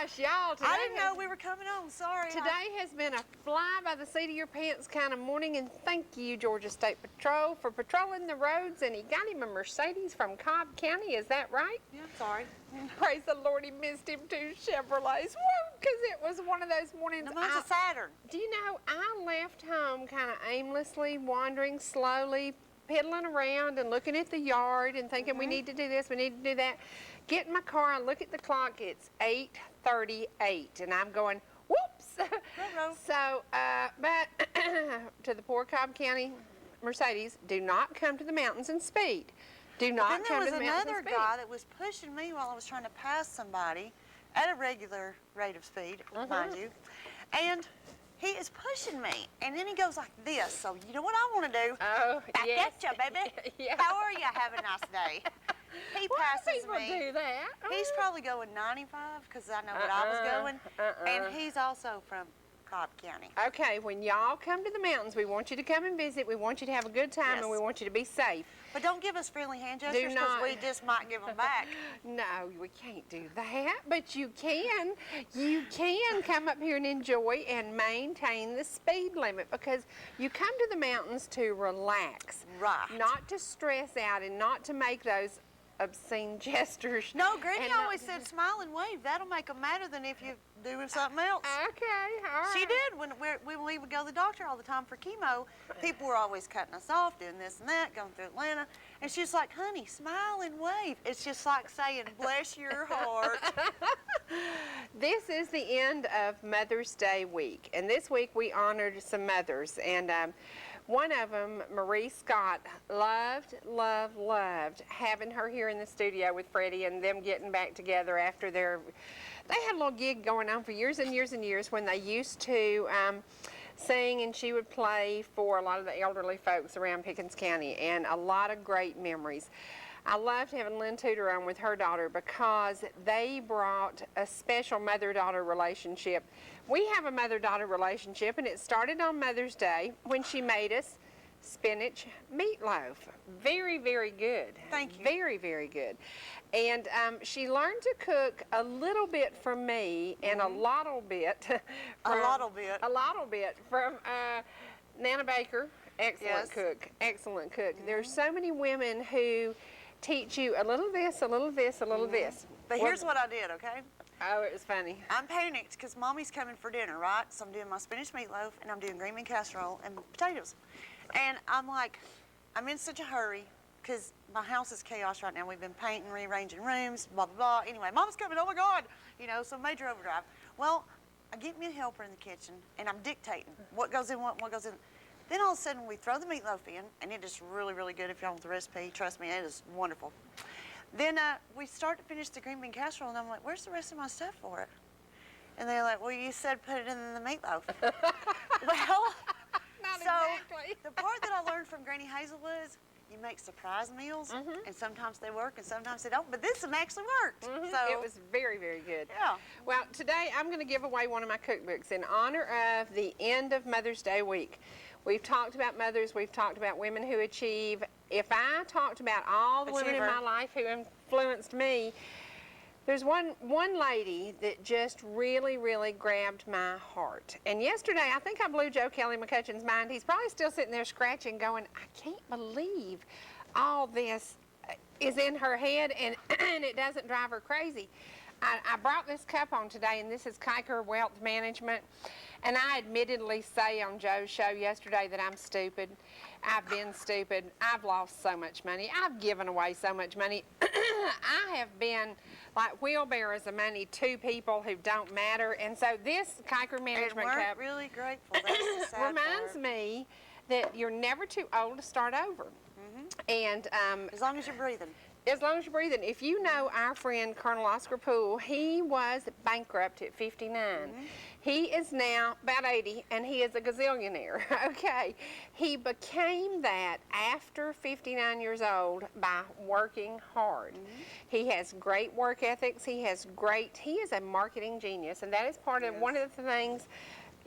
gosh, y'all. I didn't know we were coming on. Sorry. Today has been a fly by the seat of your pants kind of morning, and thank you, Georgia State Patrol, for patrolling the roads. And he got him a Mercedes from Cobb County. Is that right? Yeah, sorry. Praise the Lord, he missed him 2 Chevrolets. Woo, because it was one of those mornings. No, mine's a Saturn. Do you know, I left home kind of aimlessly, wandering slowly, piddling around and looking at the yard and thinking we need to do this, we need to do that. Get in my car, I look at the clock, it's 8:38, and I'm going, whoops. So, but to the poor Cobb County Mercedes, do not come to the mountains and speed. Do not come to the mountains and speed. Then there was another guy that was pushing me while I was trying to pass somebody at a regular rate of speed, mind you, and he is pushing me, and then he goes like this. So you know what I want to do? Oh, back yes. at you, baby. Yeah. How are you? Have a nice day. He passes people me. do that. He's probably going 95 because I know what I was going, and he's also from Cobb County. Okay, when y'all come to the mountains, we want you to come and visit. We want you to have a good time, and we want you to be safe. But don't give us friendly hand gestures because we just might give them back. No, we can't do that, but you can. You can come up here and enjoy and maintain the speed limit because you come to the mountains to relax. Right. Not to stress out and not to make those obscene gestures. No, Granny always said smile and wave. That'll make them madder than if you do something else. Okay, all right. She did. When we would go to the doctor all the time for chemo, people were always cutting us off, doing this and that, going through Atlanta. And she's like, honey, smile and wave. It's just like saying, bless your heart. This is the end of Mother's Day week. And this week we honored some mothers. And one of them, Marie Scott, loved having her here in the studio with Freddie and them getting back together after they had a little gig going on for years and years and years when they used to sing, and she would play for a lot of the elderly folks around Pickens County, and a lot of great memories. I loved having Lynn Tudor on with her daughter because they brought a special mother-daughter relationship. We have a mother-daughter relationship, and it started on Mother's Day when she made us spinach meatloaf. Very, very good. Thank you. Very, very good. And she learned to cook a little bit from me and a lottle bit from Nana Baker. Excellent cook. Excellent cook. There's so many women who teach you a little this, a little this, a little this. But here's what I did, okay? Oh, it was funny. I'm panicked because Mommy's coming for dinner, right? So I'm doing my spinach meatloaf, and I'm doing green bean casserole and potatoes. And I'm like, I'm in such a hurry because my house is chaos right now. We've been painting, rearranging rooms, blah, blah, blah. Anyway, Mom's coming, oh my God. You know, so major overdrive. Well, I get me a helper in the kitchen, and I'm dictating what goes in what goes in. Then all of a sudden, we throw the meatloaf in, and it is really, really good if y'all want the recipe. Trust me, it is wonderful. Then we start to finish the green bean casserole, and I'm like, where's the rest of my stuff for it? And they're like, well, you said put it in the meatloaf. Well, Not so exactly. the part that I learned from Granny Hazel was you make surprise meals, and sometimes they work and sometimes they don't, but this one actually worked. So it was very, very good. Yeah. Well, today I'm going to give away one of my cookbooks in honor of the end of Mother's Day week. We've talked about mothers, we've talked about women who achieve. If I talked about all the women in my life who influenced me, there's one lady that just really, really grabbed my heart. And yesterday, I think I blew Joe Kelly McCutcheon's mind. He's probably still sitting there scratching, going, I can't believe all this is in her head and, and it doesn't drive her crazy. I brought this cup on today, and this is Kiker Wealth Management. And I admittedly say on Joe's show yesterday that I'm stupid. I've been stupid. I've lost so much money. I've given away so much money. I have been like wheelbarrows of money to people who don't matter. And so this Kiker Management cup really grateful. That's the sad reminds part. me that you're never too old to start over. And as long as you're breathing. As long as you're breathing. If you know our friend Colonel Oscar Poole, he was bankrupt at 59. He is now about 80, and he is a gazillionaire. Okay. He became that after 59 years old by working hard. He has great work ethics. He is a marketing genius, and that is part of one of the things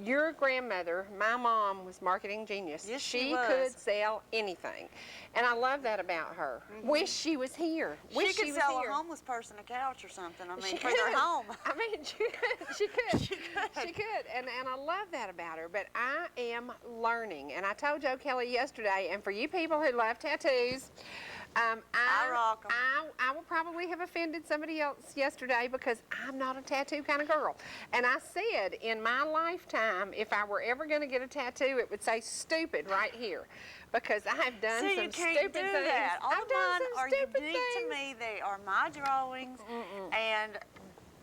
your grandmother, my mom, was marketing genius. Yes, she she was. could sell anything. And I love that about her. Wish she was here. Wish she could was sell here. a homeless person a couch or something. I mean, She for could. their home. I mean, she could. She could. She could. She could. And I love that about her. But I am learning. And I told Joe Kelly yesterday, and for you people who love tattoos, I rock 'em. I will probably have offended somebody else yesterday because I'm not a tattoo kind of girl. And I said in my lifetime, if I were ever going to get a tattoo, it would say stupid right here. Because I have done See, some you can't stupid do things. that. All I've of done mine some are stupid unique things. to me. They are my drawings, and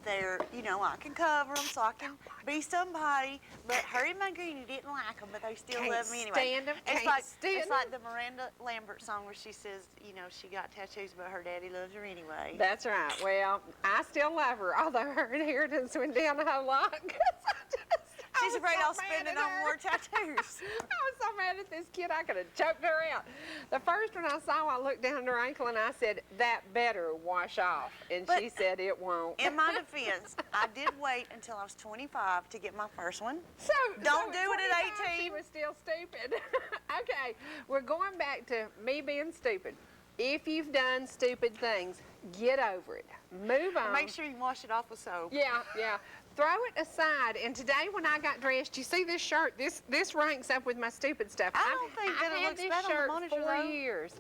they're, you know, I can cover them so I can be somebody. But Harry and Magrini didn't like them, but they still Can't love me anyway. stand 'em, It's can't like stand the Miranda Lambert song where she says, you know, she got tattoos, but her daddy loves her anyway. That's right. Well, I still love her, although her inheritance went down a whole lot. 'Cause I She's was afraid so I'll mad spend it at on her. more tattoos. I was so mad at this kid, I could have choked her out. The first one I saw, I looked down at her ankle and I said, "That better wash off." And But she said, "It won't." In my defense, I did wait until I was 25 to get my first one. So Don't so do it at 25, 18. She was still stupid. Okay, we're going back to me being stupid. If you've done stupid things, get over it. Move on. Make sure you wash it off with soap. Yeah, yeah. Throw it aside. And today when I got dressed, you see this shirt? This ranks up with my stupid stuff. I don't think that I've it had looks this bad on the shirt monitor, 4 though. years.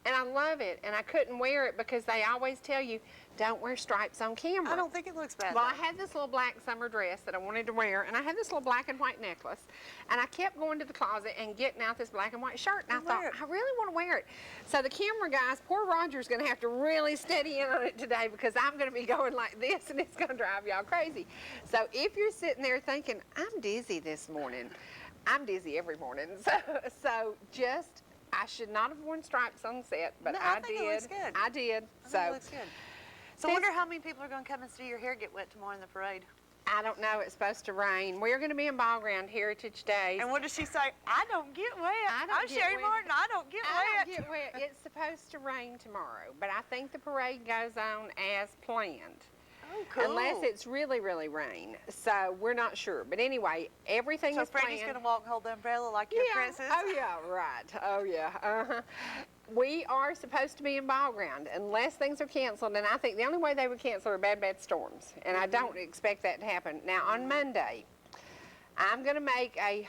And I love it. And I couldn't wear it because they always tell you, don't wear stripes on camera. I don't think it looks bad. Well, I though. had this little black summer dress that I wanted to wear, and I had this little black and white necklace, and I kept going to the closet and getting out this black and white shirt, and I thought, Wear it. I really want to wear it. So the camera guys, poor Roger's going to have to really steady in on it today because I'm going to be going like this, and it's going to drive y'all crazy. So if you're sitting there thinking, I'm dizzy this morning, I'm dizzy every morning. So just, I should not have worn stripes on set, but No, I I think did. it looks good. I did. I So think it looks good. So I wonder how many people are going to come and see your hair get wet tomorrow in the parade. I don't know. It's supposed to rain. We're going to be in Ball Ground Heritage Days. And what does she say? I don't get wet. I don't I'm get Sherry wet. Martin. I don't get I wet. don't get wet. It's supposed to rain tomorrow, but I think the parade goes on as planned. Oh, cool. Unless it's really, really rain. So we're not sure. But anyway, everything So is Freddie's planned. going to walk and hold the umbrella like your princess? Oh, yeah, right. Oh, yeah. Uh-huh. We are supposed to be in Ball Ground unless things are canceled, and I think the only way they would cancel are bad, bad storms, and I don't expect that to happen. Now, on Monday, I'm going to make a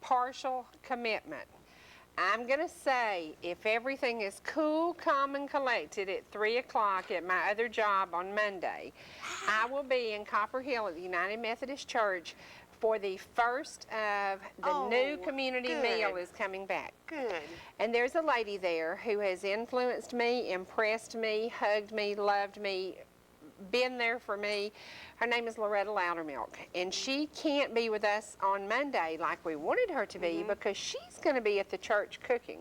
partial commitment. I'm going to say if everything is cool, calm, and collected at 3 o'clock at my other job on Monday, I will be in Copper Hill at the United Methodist Church for the first of the new community meal is coming back. Good. And there's a lady there who has influenced me, impressed me, hugged me, loved me, been there for me. Her name is Loretta Loudermilk, and she can't be with us on Monday like we wanted her to be because she's going to be at the church cooking.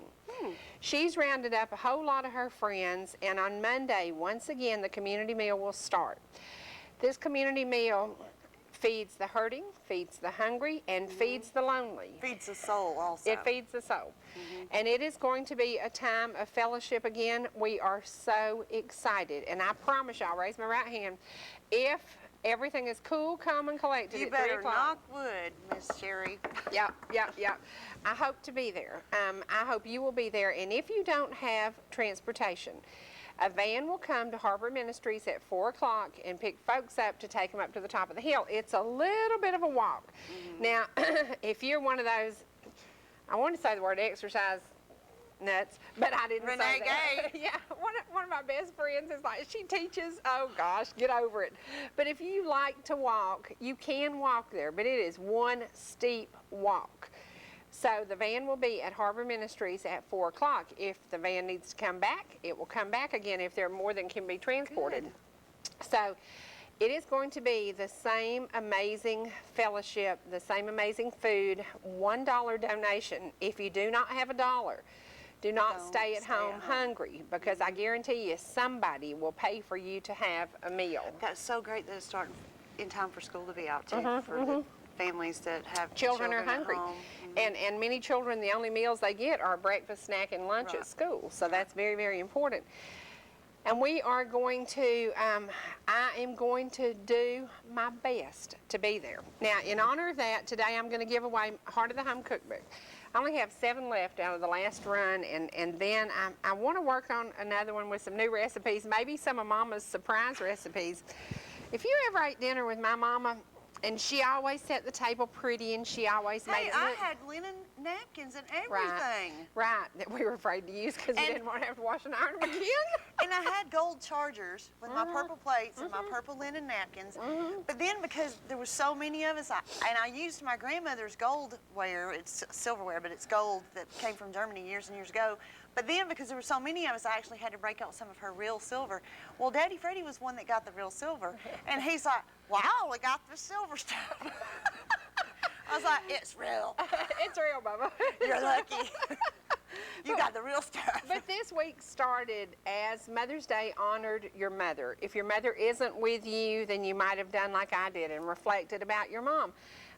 She's rounded up a whole lot of her friends, and on Monday, once again, the community meal will start. This community meal feeds the hurting, feeds the hungry, and feeds the lonely. Feeds the soul also. It feeds the soul. And it is going to be a time of fellowship again. We are so excited. And I promise y'all, raise my right hand, if everything is cool, calm, and collected You at 3 better o'clock. knock wood, Miss Sherry. Yeah. I hope to be there. I hope you will be there. And if you don't have transportation, a van will come to Harbor Ministries at 4 o'clock and pick folks up to take them up to the top of the hill. It's a little bit of a walk. Now, if you're one of those, I want to say the word exercise nuts, but I didn't say that. Yeah, one of my best friends is like, she teaches, oh gosh, get over it. But if you like to walk, you can walk there, but it is one steep walk. So the van will be at Harbor Ministries at 4 o'clock. If the van needs to come back, it will come back again if there are more than can be transported. So it is going to be the same amazing fellowship, the same amazing food, $1 donation. If you do not have $1, do not Don't stay at stay home at home. hungry because I guarantee you somebody will pay for you to have a meal. That's so great that it's starting in time for school to be out too, for the families that have Children are at hungry. home. And many children, the only meals they get are breakfast, snack, and lunch at school. So that's very, very important. And we are going to, I am going to do my best to be there. Now, in honor of that, today I'm going to give away Heart of the Home Cookbook. I only have 7 left out of the last run, and then I want to work on another one with some new recipes, maybe some of Mama's surprise recipes. If you ever ate dinner with my mama, and she always set the table pretty, and she always made it I look... had linen napkins and everything. Right, that we were afraid to use because we didn't want to have to wash and iron them again. And I had gold chargers with my purple plates and my purple linen napkins. But then because there were so many of us, I used my grandmother's gold ware, it's silverware, but it's gold that came from Germany years and years ago. But then because there were so many of us, I actually had to break out some of her real silver. Well, Daddy Freddie was one that got the real silver. And he's like, well, I only got the silver stuff. I was like, it's real. It's real, Bubba. You're lucky. You got the real stuff. But this week started as Mother's Day honored your mother. If your mother isn't with you, then you might have done like I did and reflected about your mom.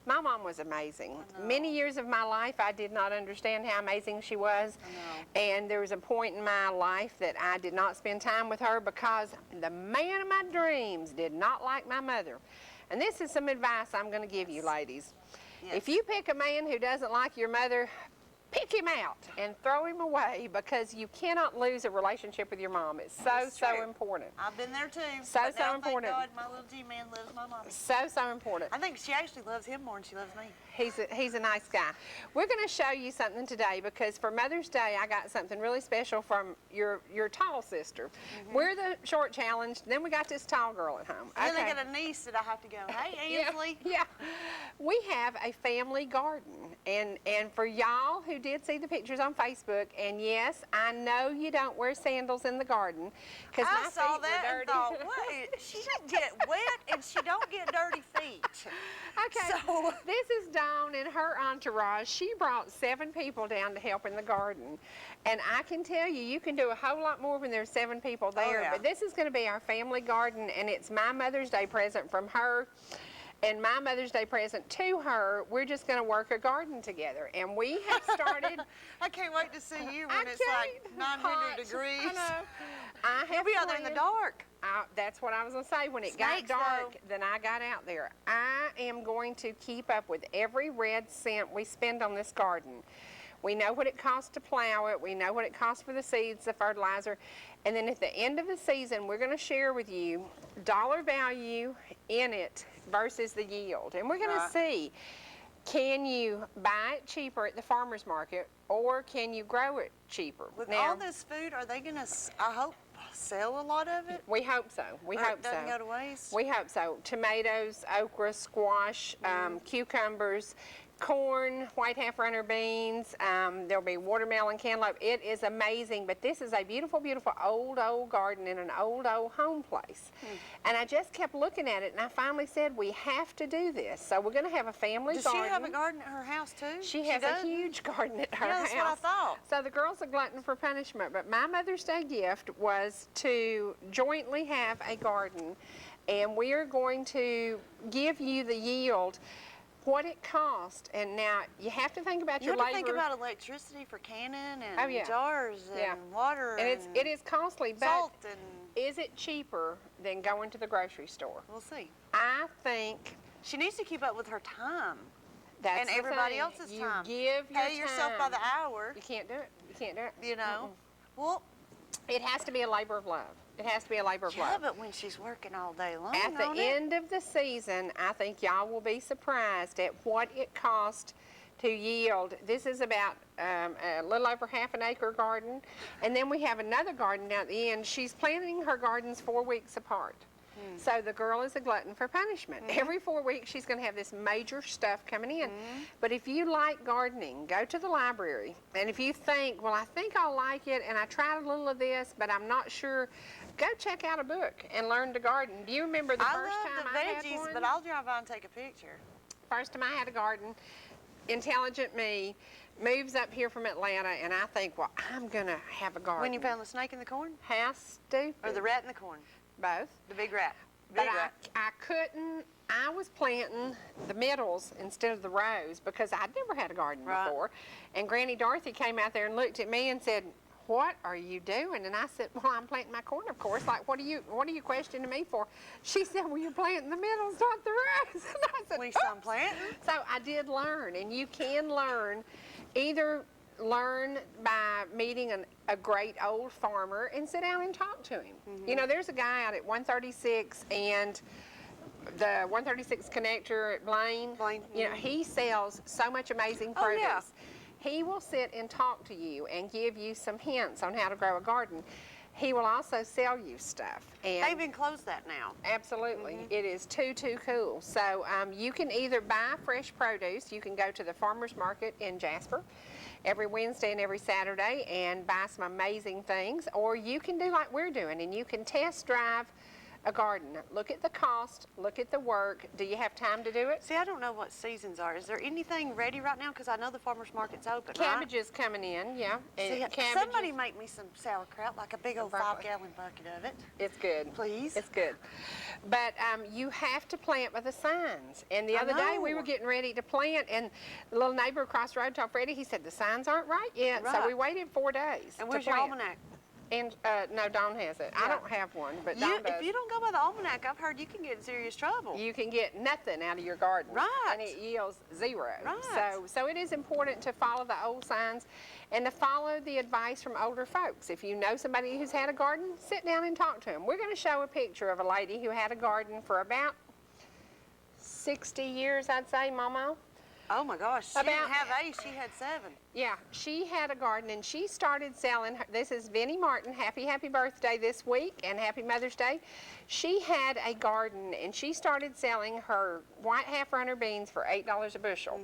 My mom was amazing. Many years of my life, I did not understand how amazing she was. And there was a point in my life that I did not spend time with her because the man of my dreams did not like my mother. And this is some advice I'm going to give you, ladies. Yes. If you pick a man who doesn't like your mother, pick him out and throw him away because you cannot lose a relationship with your mom. It's so important. I've been there too. So important. Thank God my little G-man loves my mom. So important. I think she actually loves him more than she loves me. He's a nice guy. We're going to show you something today because for Mother's Day I got something really special from your tall sister. We're the short challenge. Then we got this tall girl at home. And then I got a niece that I have to go, hey, Ainsley. Yeah. We have a family garden. And for y'all who did see the pictures on Facebook, and yes, I know you don't wear sandals in the garden because my feet saw that were dirty. and thought, wait, she doesn't get wet and she don't get dirty feet. Okay, So this is Dawn and her entourage. She brought 7 people down to help in the garden. And I can tell you, you can do a whole lot more when there's 7 people there. yeah. But this is going to be our family garden, and it's my Mother's Day present from her. And my Mother's Day present to her, we're just going to work a garden together. And we have started... I can't wait to see you when it's like 900 degrees. I know. I have You'll be out there in the dark. That's what I was going to say. When it Snakes, got dark, then I got out there. I am going to keep up with every red cent we spend on this garden. We know what it costs to plow it. We know what it costs for the seeds, the fertilizer. And then at the end of the season, we're going to share with you dollar value in it versus the yield. And we're going to see, can you buy it cheaper at the farmer's market or can you grow it cheaper? With now, all this food, are they going to, I hope, sell a lot of it? We hope so. We hope so. It doesn't go to waste? We hope so. Tomatoes, okra, squash, cucumbers, corn, white half-runner beans. There'll be watermelon, cantaloupe. It is amazing, but this is a beautiful, beautiful old garden in an old home place. And I just kept looking at it, and I finally said, we have to do this. So we're going to have a family garden. Does she have a garden at her house, too? She has a huge garden at her house. That's what I thought. So the girls are glutton for punishment, but my Mother's Day gift was to jointly have a garden, and we are going to give you the yield, what it costs. And now you have to think about your labor. You have to think about electricity for canning and jars and water and it is costly, but salt and is it cheaper than going to the grocery store? we'll see. I think She needs to keep up with her time that's and the everybody thing. else's You time. give your Pay yourself by time. the hour, You can't do it. You can't do it. you know. Well, It has to be a labor of love. It has to be a labor of yeah, love. but when she's working all day long At the on it, end of the season, I think y'all will be surprised at what it cost to yield. This is about a little over half an acre garden. And then we have another garden down at the end. She's planting her gardens 4 weeks apart. So the girl is a glutton for punishment. Every 4 weeks she's going to have this major stuff coming in. But if you like gardening, go to the library. And if you think, well, I think I'll like it, and I tried a little of this, but I'm not sure, go check out a book and learn to garden. Do you remember the first time I had veggies, one? but I'll drive by and take a picture. First time I had a garden, intelligent me moves up here from Atlanta, and I think, well, I'm going to have a garden. When you found the snake in the corn? How stupid. Or the rat in the corn? Both. The big rat. But I couldn't, I was planting the middles instead of the rows because I'd never had a garden before. And Granny Dorothy came out there and looked at me and said, what are you doing? And I said, well, I'm planting my corn, of course. Like, what are you questioning me for? She said, well, you're planting the middles, not the rows. And I said, We some planting. so I did learn, and you can learn, either learn by meeting a great old farmer and sit down and talk to him. You know, there's a guy out at 136 and the 136 connector at Blaine. You know, he sells so much amazing produce. Yeah. He will sit and talk to you and give you some hints on how to grow a garden. He will also sell you stuff. And They've enclosed that now. absolutely. It is too cool. So you can either buy fresh produce. You can go to the farmer's market in Jasper every Wednesday and every Saturday and buy some amazing things. Or you can do like we're doing, and you can test drive a garden. Look at the cost, look at the work. Do you have time to do it? See, I don't know what seasons are. Is there anything ready right now? Because I know the farmer's market's open, Cabbage is coming in, yeah. See, Cabbage somebody is- make me some sauerkraut, like a big old Broccoli. 5-gallon bucket of it. It's good. Please. It's good. But you have to plant by the signs. And the I other day we know. were getting ready to plant, and the little neighbor across the road told Freddie, he said, the signs aren't right yet. So Right. we waited 4 days. And to where's your plant. almanac? And no, Dawn has it. I Yeah. don't have one, but Dawn does. If you don't go by the almanac, I've heard you can get in serious trouble. You can get nothing out of your garden. Right. And it yields 0. Right. So it is important to follow the old signs and to follow the advice from older folks. If you know somebody who's had a garden, sit down and talk to them. We're going to show a picture of a lady who had a garden for about 60 years, I'd say, Mama. Oh my gosh, she About- didn't have 8, she had 7. Yeah, she had a garden, and she started selling this is Vinnie Martin. Happy birthday this week, and happy Mother's Day. She had a garden, and she started selling her white half-runner beans for $8 a bushel.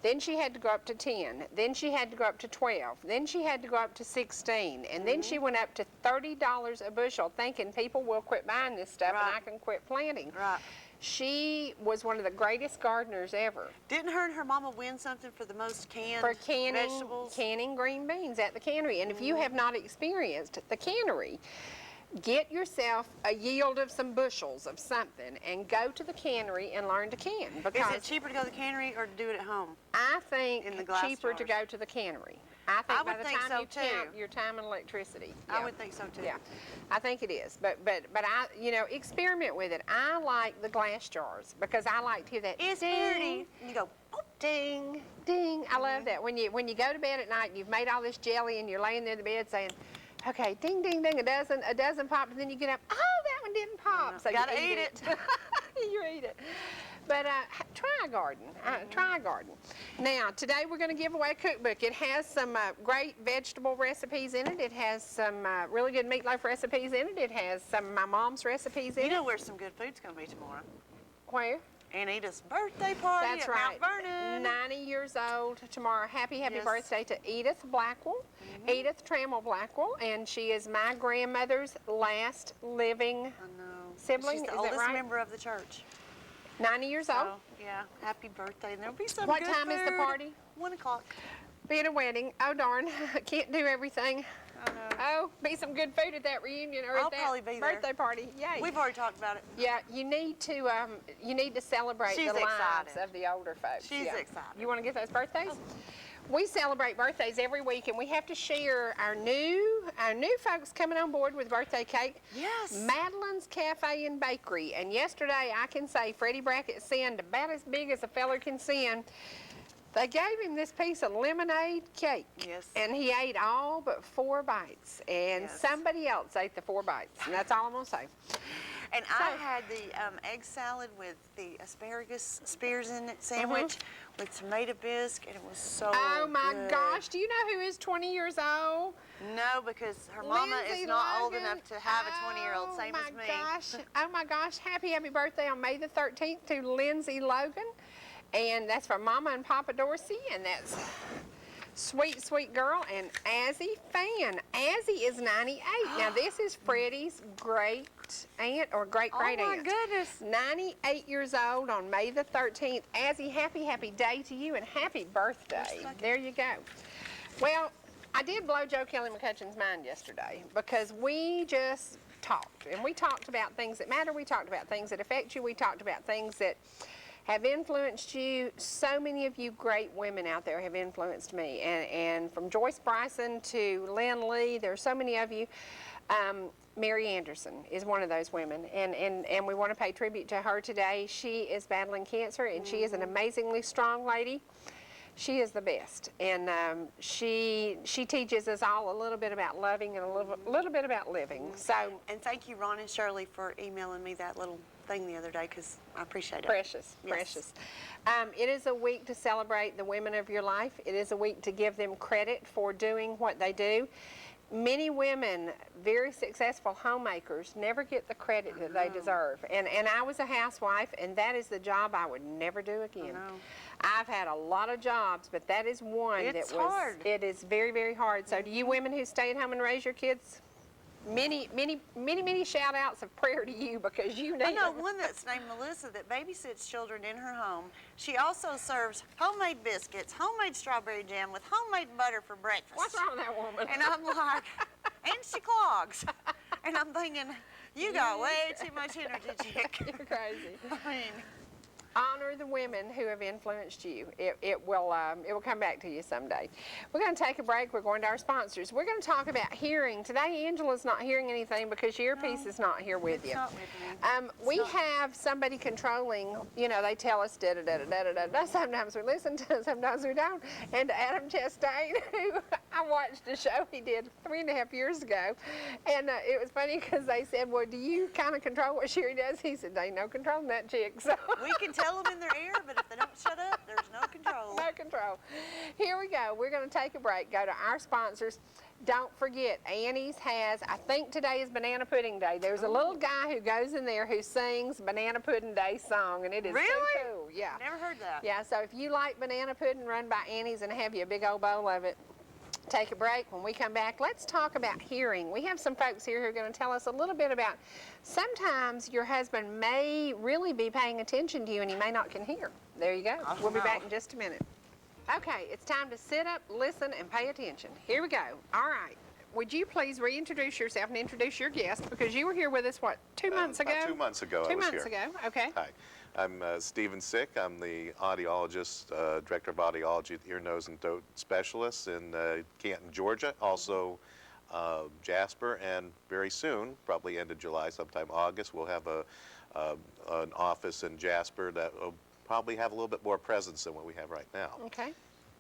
Then she had to go up to 10. Then she had to go up to 12. Then she had to go up to 16. And then she went up to $30 a bushel, thinking people will quit buying this stuff and Right. I can quit planting. Right. She was one of the greatest gardeners ever. Didn't her and her mama win something for the most canned For vegetables? canning green beans at the cannery. And if you have not experienced the cannery, get yourself a yield of some bushels of something and go to the cannery and learn to can. Is Because it cheaper to go to the cannery or to do it at home? I think In the glass cheaper to jars? go to the cannery. I think I by would the think time so, you count too. your time and electricity. I yeah. would think so too. Yeah, I think it is. But I, experiment with it. I like the glass jars because I like to hear that It's ding, pretty. And you go, boop. ding, ding. I love that. When you go to bed at night, you've made all this jelly and you're laying there in the bed saying, okay, ding, ding, ding, a dozen popped, and then you get up, oh, that one didn't pop. So Gotta you eat it. You eat it. But try a garden. Try a garden. Now, today we're going to give away a cookbook. It has some great vegetable recipes in it. It has some really good meatloaf recipes in it. It has some of my mom's recipes in You it. know where some good food's going to be tomorrow? Where? Anita's birthday party That's at right. Mount Vernon. 90 years old tomorrow. Happy Yes. birthday to Edith Blackwell. Edith Trammell Blackwell, and she is my grandmother's last living I know. sibling. She's the Is that oldest right? member of the church. 90 years old. So, yeah, happy birthday. And there'll be some What good time is the food. party? 1 o'clock. Be at a wedding. Oh, darn. Can't do everything. I know. Oh, be some good food at that reunion or I'll at that probably be there. birthday party. Yay. We've already talked about it. Yeah, you need to celebrate She's the lives excited. of the older folks. She's yeah. excited. You want to get those birthdays? We celebrate birthdays every week, and we have to share our new folks coming on board with birthday cake. Yes. Madeline's Cafe and Bakery. And yesterday, I can say Freddie Brackett sent about as big as a feller can send. They gave him this piece of lemonade cake. Yes. And he ate all but 4 bites. And Yes. somebody else ate the 4 bites. And that's all I'm going to say. And I had the egg salad with the asparagus spears in it sandwich with tomato bisque, and it was so Oh my good. gosh, do you know who is 20 years old? No, because her mama Lindsay is not old Logan. enough to have a 20-year-old, same as me. Oh my gosh, happy birthday on May the 13th to Lindsay Logan. And that's for Mama and Papa Dorsey, and that's sweet girl. And Azzy Fan. Azzy is 98. Now this is Freddie's great aunt or great Oh my aunt. goodness. 98 years old on May the 13th. Azzy, happy day to you and happy birthday. There you go. Well, I did blow Joe Kelly McCutcheon's mind yesterday because we just talked. And we talked about things that matter. We talked about things that affect you. We talked about things that have influenced you. So many of you great women out there have influenced me, and from Joyce Bryson to Lynn Lee, there are so many of you. Mary Anderson is one of those women, and we want to pay tribute to her today. She is battling cancer, and she is an amazingly strong lady. She is the best, and she teaches us all a little bit about loving and a little bit about living. So, and thank you, Ron and Shirley, for emailing me that little thing the other day, because I appreciate it. Precious, Yes. precious. It is a week to celebrate the women of your life. It is a week to give them credit for doing what they do. Many women, very successful homemakers, never get the credit that they deserve. And I was a housewife, and that is the job I would never do again. I've had a lot of jobs, but that is one It's that was hard. It is very, very hard. So to you women who stay at home and raise your kids, many shout outs of prayer to you, because you need I know them. one that's named Melissa that babysits children in her home. She also serves homemade biscuits, homemade strawberry jam with homemade butter for breakfast. What's wrong with that woman? And I'm like, and she clogs. And I'm thinking, you got way too much energy, chick. You're crazy. I mean, Honor the women who have influenced you. It will come back to you someday. We're going to take a break. We're going to our sponsors. We're going to talk about hearing. Today, Angela's not hearing anything because your earpiece is not here with you. not with me. We have somebody controlling, you know, they tell us da-da-da-da-da-da-da. Sometimes we listen to it, sometimes we don't. And Adam Chastain, who I watched a show he did 3.5 years ago. And it was funny because they said, well, do you kind of control what Sherry does? He said, there ain't no controlling that chick. So We can tell them in their ear, but if they don't shut up, there's no control. no control. Here we go. We're going to take a break, go to our sponsors. Don't forget, Annie's has, I think today is Banana Pudding Day. There's a little guy who goes in there who sings Banana Pudding Day song, and it is Really? so cool. Yeah. Never heard that. Yeah, so if you like banana pudding, run by Annie's and have you a big old bowl of it. Take a break. When we come back, let's talk about hearing. We have some folks here who are going to tell us a little bit about sometimes your husband may really be paying attention to you and he may not can hear. There you go. We'll be back in just a minute. Okay, it's time to sit up, listen, and pay attention. Here we go. All right. Would you please reintroduce yourself and introduce your guest, because you were here with us, what, 2 months ago? About 2 months ago, I was here. 2 months ago, okay. Hi, I'm Stephen Sick. I'm the audiologist, director of audiology at the Ear, Nose, and Throat Specialist in Canton, Georgia. Also Jasper, and very soon, probably end of July, sometime August, we'll have an office in Jasper that will probably have a little bit more presence than what we have right now. Okay.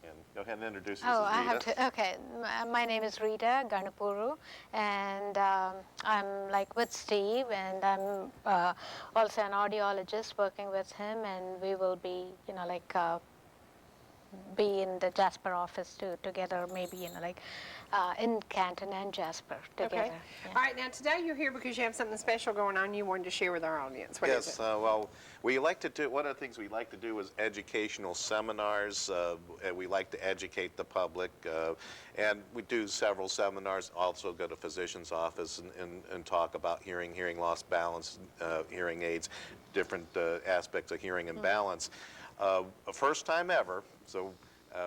And go ahead and introduce Mrs. Oh, Rita. I have to, okay. My name is Rita Ganupuru, and I'm like with Steve, and I'm also an audiologist working with him, and we will be, you know, like be in the Jasper office together, maybe, you know, like in Canton and Jasper together. Okay. Yeah. All right, now today you're here because you have something special going on you wanted to share with our audience. What is Yes, it? well, we like to do, one of the things we like to do is educational seminars. And we like to educate the public, and we do several seminars, also go to physician's office and talk about hearing, hearing loss, balance, hearing aids, different aspects of hearing and balance. First time ever, so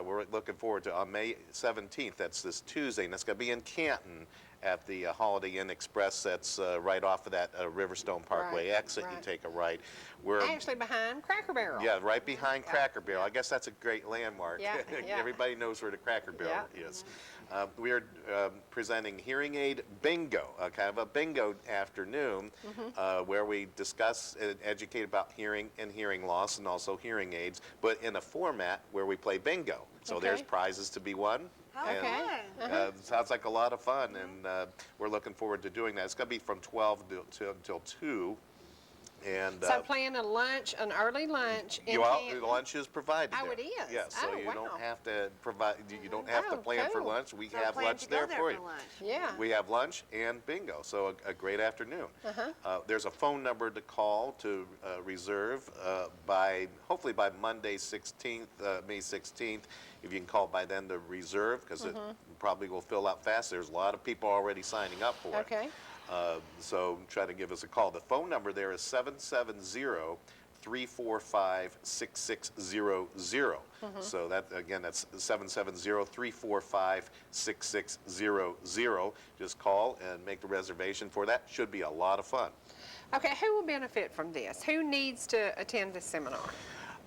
we're looking forward to on May 17th, that's this Tuesday, and that's going to be in Canton at the Holiday Inn Express. That's right off of that Riverstone Parkway Right, exit. You right. take a right. We're Actually behind Cracker Barrel. yeah, right behind Cracker Barrel. I guess that's a great landmark. Yeah, yeah. Everybody knows where the Cracker Barrel Yeah. is. We are presenting hearing aid bingo, kind of a bingo afternoon, where we discuss and educate about hearing and hearing loss, and also hearing aids, but in a format where we play bingo. So Okay. there's prizes to be won. How and, fun. sounds like a lot of fun, and we're looking forward to doing that. It's going to be from 12 till 2. And So plan a lunch, an early lunch in well, Canton. lunch is provided Oh, there. it is? Yes, so Oh, you wow. don't have to provide, you don't have to Oh, plan for cool. lunch. We So have plan lunch to go there for you. lunch. Yeah. We have lunch and bingo, so a great afternoon. There's a phone number to call to reserve hopefully by Monday 16th, May 16th. If you can call by then to reserve, because it probably will fill out fast. There's a lot of people already signing up for it. Okay. So try to give us a call. The phone number there is 770-345-6600. So that, again, that's 770-345-6600. Just call and make the reservation for that. Should be a lot of fun. Okay, who will benefit from this? Who needs to attend this seminar?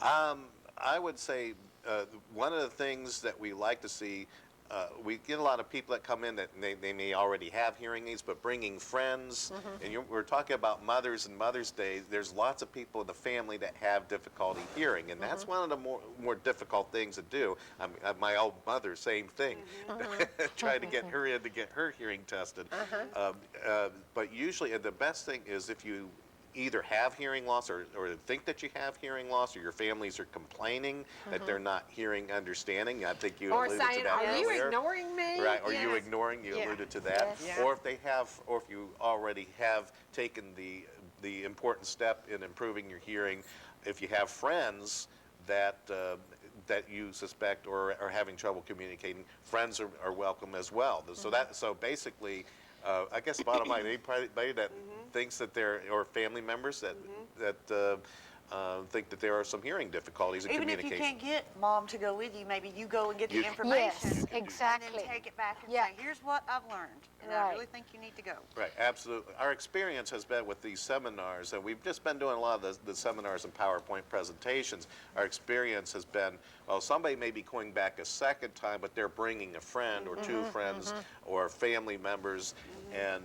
I would say one of the things that we like to see, we get a lot of people that come in that they may already have hearing aids, but bringing friends. And we're talking about mothers and Mother's Day. There's lots of people in the family that have difficulty hearing, and that's one of the more difficult things to do. My old mother, same thing, trying to get her in to get her hearing tested. But usually, the best thing is if you either have hearing loss or think that you have hearing loss, or your families are complaining that they're not hearing, understanding. I think you alluded saying, to that are you earlier. ignoring me? Right, are you Yes. ignoring? You Yeah. alluded to that. Yes. Yeah. Or if they have, or if you already have taken the important step in improving your hearing, if you have friends that that you suspect or are having trouble communicating, friends are welcome as well. So basically, I guess bottom line, anybody that thinks that they're, or family members that think that there are some hearing difficulties in Even if communication. you can't get mom to go with you, maybe you go and get the information. Yes, And exactly. then take it back and Yeah. say, here's what I've learned, and I Right. really think you need to go. Right, absolutely. Our experience has been with these seminars, and we've just been doing a lot of the seminars and PowerPoint presentations. Our experience has been, well, somebody may be going back a second time, but they're bringing a friend or two friends or family members, and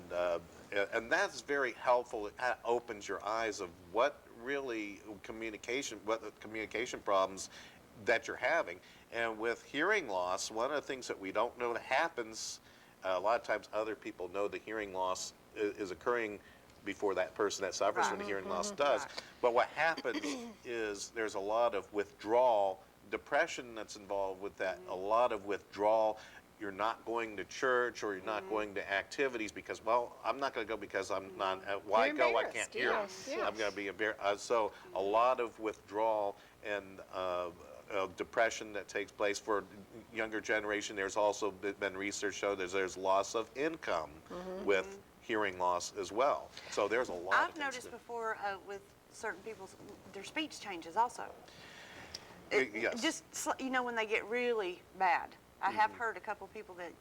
that's very helpful. It kind of opens your eyes of what really what the communication problems that you're having. And with hearing loss, one of the things that we don't know that happens, a lot of times other people know the hearing loss is occurring before that person that suffers from the hearing loss does. Right. But what happens is there's a lot of withdrawal, depression that's involved with that, a lot of withdrawal. You're not going to church, or you're not going to activities because, well, I'm not going to go because I'm not, why You're go? I embarrassed, can't hear. yes, yes. I'm going to be embarrassed. So a lot of withdrawal and depression that takes place for younger generation. There's also been research show there's loss of income with hearing loss as well. So there's a lot of I've things noticed to- before with certain people, their speech changes also. Yes. Just, when they get really bad. I have heard a couple people that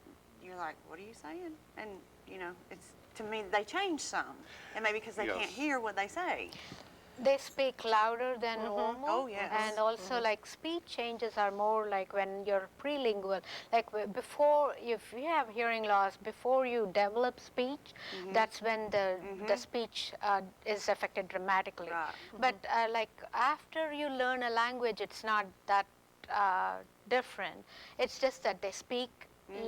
you're like, what are you saying? And, it's, to me, they change some. And maybe because they Yes. can't hear what they say. They speak louder than normal. Oh, yes. And also, like, speech changes are more like when you're prelingual. Like, before, if you have hearing loss, before you develop speech, that's when the speech is affected dramatically. Right. But, like, after you learn a language, it's not that different. It's just that they speak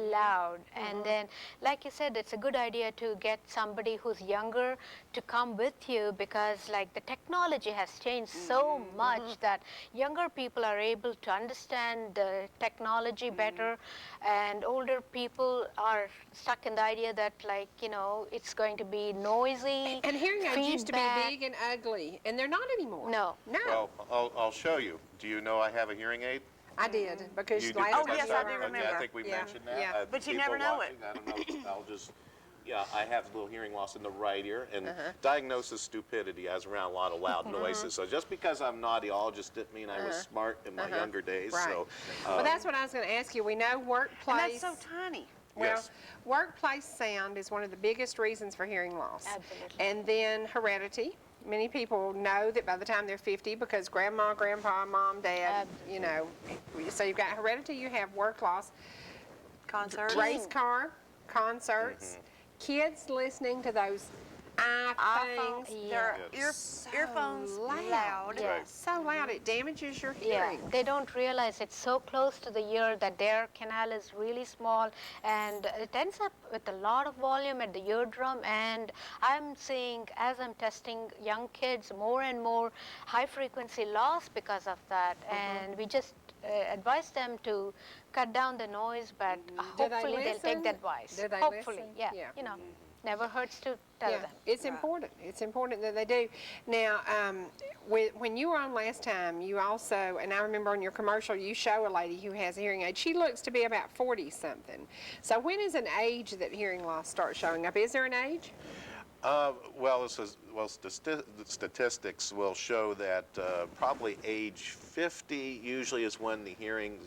loud, and then, like you said, it's a good idea to get somebody who's younger to come with you, because like the technology has changed so much that younger people are able to understand the technology better, and older people are stuck in the idea that, like, it's going to be noisy. And hearing aids used to be feedback. big and ugly, and they're not anymore. No. Well, I'll show you. Do you know I have a hearing aid? I did, because You do? last Oh, time yes, you I were do on. remember. Okay, I think we Yeah, mentioned that. yeah. But you people never know watching, I don't know. I'll just, I have a little hearing loss in the right ear, and diagnosis stupidity. I was around a lot of loud noises. So just because I'm an audiologist didn't mean I was smart in my younger days. Right. So, Well, that's what I was going to ask you. We know And workplace. that's so tiny. Well, Yes. workplace sound is one of the biggest reasons for hearing loss. Absolutely. And then heredity. Many people know that by the time they're 50, because grandma, grandpa, mom, dad, so you've got heredity, you have work loss, Concerts. race car, concerts, kids listening to those iPhones. things. Their Yes. earphones loud. loud. Yeah. Right. So loud, it damages your Yeah, hearing. they don't realize it's so close to the ear that their canal is really small, and it ends up with a lot of volume at the eardrum. And I'm seeing, as I'm testing young kids, more and more high frequency loss because of that. And we just advise them to cut down the noise, but Do they hopefully they'll listen? take the advice. Do they Hopefully, listen? yeah. Yeah. Never hurts to tell Yeah, them. it's important. It's important that they do. Now, when you were on last time, you also, and I remember on your commercial, you show a lady who has a hearing aid. She looks to be about 40-something. So when is an age that hearing loss starts showing up? Is there an age? Statistics will show that probably age 50 usually is when the hearing